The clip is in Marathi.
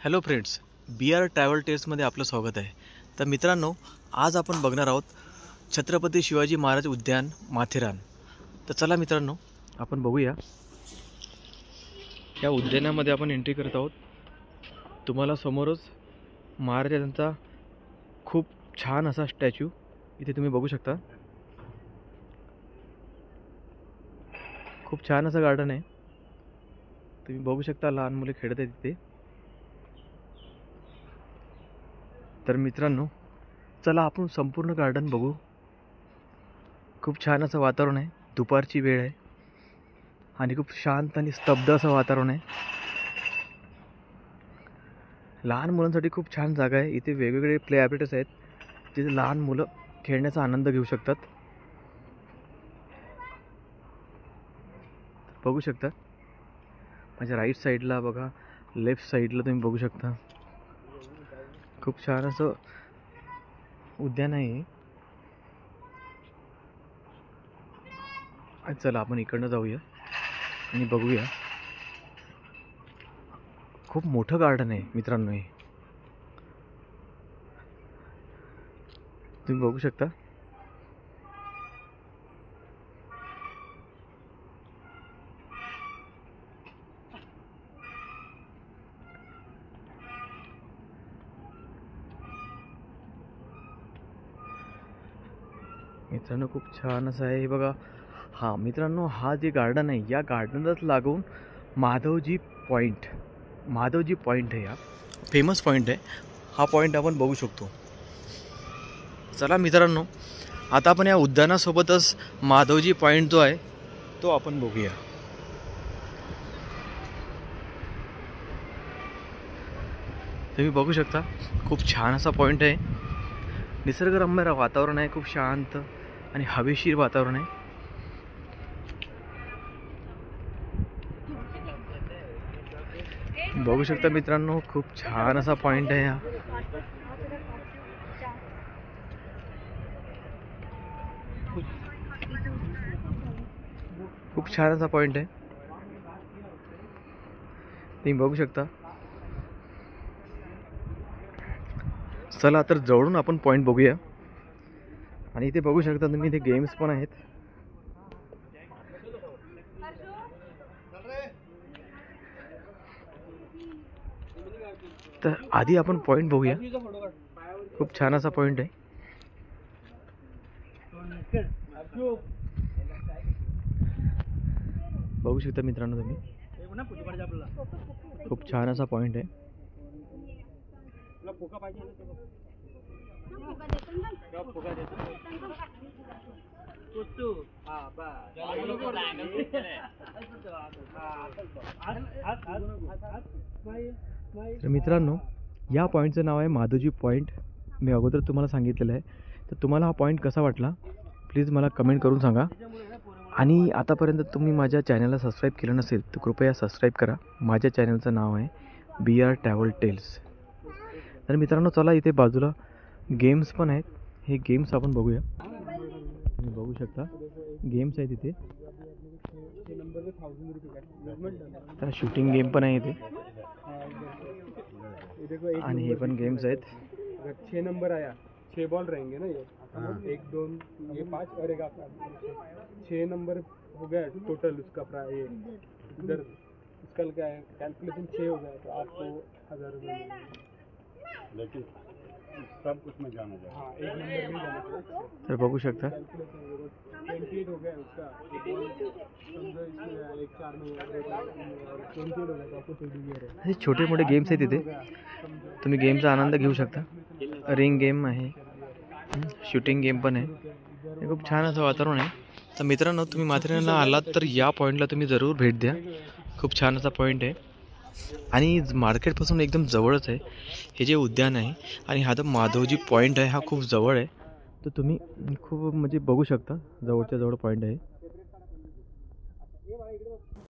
हॅलो फ्रेंड्स, BR ट्रॅव्हल टेल्समध्ये आपलं स्वागत आहे। तर मित्रांनो, आज आपण बघणार आहोत छत्रपती शिवाजी महाराज उद्यान माथेरान। तर चला मित्रांनो, आपण बघूया। या उद्यानामध्ये आपण एंट्री करत आहोत। तुम्हाला समोरच महाराजांचा खूप छान असा स्टॅच्यू इथे तुम्ही बघू शकता। खूप छान असं गार्डन आहे, तुम्ही बघू शकता। लहान मुले खेळत आहेत तिथे। तर मित्रांनो, चला आपण संपूर्ण गार्डन बघू। खूप छान असं वातावरण आहे, दुपारची वेळ आहे आणि खूप शांत आणि स्तब्ध असं वातावरण आहे। लहान मुलांसाठी खूप छान जागा आहे। इथे वेगवेगळे प्ले ॲक्टिव्हिटीज आहेत, जिथे लहान मुलं खेळण्याचा आनंद घेऊ शकतात। बघू शकता माझ्या राईट साईडला बघा, लेफ्ट साईडला तुम्ही बघू शकता। खूप छान असं उद्यान आहे। चला आपण इकडनं जाऊया आणि बघूया। खूप मोठं गार्डन आहे मित्रांनो, हे तुम्ही बघू शकता। मित्रांनो, खूप छान असं आहे हे बघा। हा मित्रांनो, हा जे गार्डन आहे, या गार्डनलाच लागून माधवजी पॉइंट आहे। हा फेमस पॉइंट आहे। हा पॉइंट आपण बघू शकतो। चला मित्रांनो, आता आपण या उद्यानासोबतच माधवजी पॉइंट जो आहे तो आपण बघूया। तुम्ही बघू शकता, खूप छान असा पॉइंट आहे। निसर्गरम्य वातावरण आहे, खूप शांत आणि हवेशीर वातावरण आहे। बघू शकता मित्रांनो, खूप छान असा पॉइंट आहे हा। खूप छान असा पॉइंट आहे, तुम्ही बघू शकता। चला तर जवळून आपण पॉइंट बघूया। आणि इथे बघू शकता तुम्ही, इथे गेम्स पण आहेत। तर आधी आपण पॉइंट बघूया। खूप छान असा पॉइंट आहे। बघू शकता मित्रांनो तुम्ही, खूप छान असा पॉइंट आहे। तर मित्रांनो, या पॉईंटचं नाव आहे माधवजी पॉईंट। मी अगोदर तुम्हाला सांगितलेलं आहे। तर तुम्हाला हा पॉईंट कसा वाटला प्लीज मला कमेंट करून सांगा। आणि आतापर्यंत तुम्ही माझ्या चॅनलला सबस्क्राईब केलं नसेल तर कृपया सबस्क्राईब करा। माझ्या चॅनलचं नाव आहे BR ट्रॅव्हल टेल्स। तर मित्रांनो, चला इथे बाजूला गेम्स पण आहेत, हे गेम्स आपण बघूया। तुम्ही बघू शकता गेम्स आहेत इथे। तर शूटिंग गेम पण आहे इथे आणि हे पण गेम्स आहेत। 6 नंबर आया, 6 बॉल रहेंगे ना ये। 1 2 ये 5 और एक आपका 6 नंबर हो गया टोटल उसका ये इधर इसका क्या है कैलकुलेशन 6 हो गया, तो आपको 1000 रुपये। लेकिन सब कुछ में जाना चाहिए। हाँ, 1 नंबर में जाना चाहिए। तर बघू शकता 28 हो गया उसका, समझो इसमें 1 4 में 28 हो गया, तो आपको टेडी बियर है। हे छोटे मोठे गेम्स आहेत तिथे, तुम्ही गेमचा आनंद घेऊ शकता। रिंग गेम आहे, शूटिंग गेम पण आहे। हे खूप छान असं वातावरण आहे। तर मित्रांनो, तुम्ही माथेरानला आलात तर या पॉईंटला तुम्ही जरूर भेट द्या। खूप छान असा पॉईंट आहे आणि मार्केटपासून एकदम जवळच आहे हे जे उद्यान आहे। आणि हा जो माधवजी पॉईंट आहे हा खूप जवळ आहे। तर तुम्ही खूप म्हणजे बघू शकता, जवळच्या जवळ पॉईंट आहे।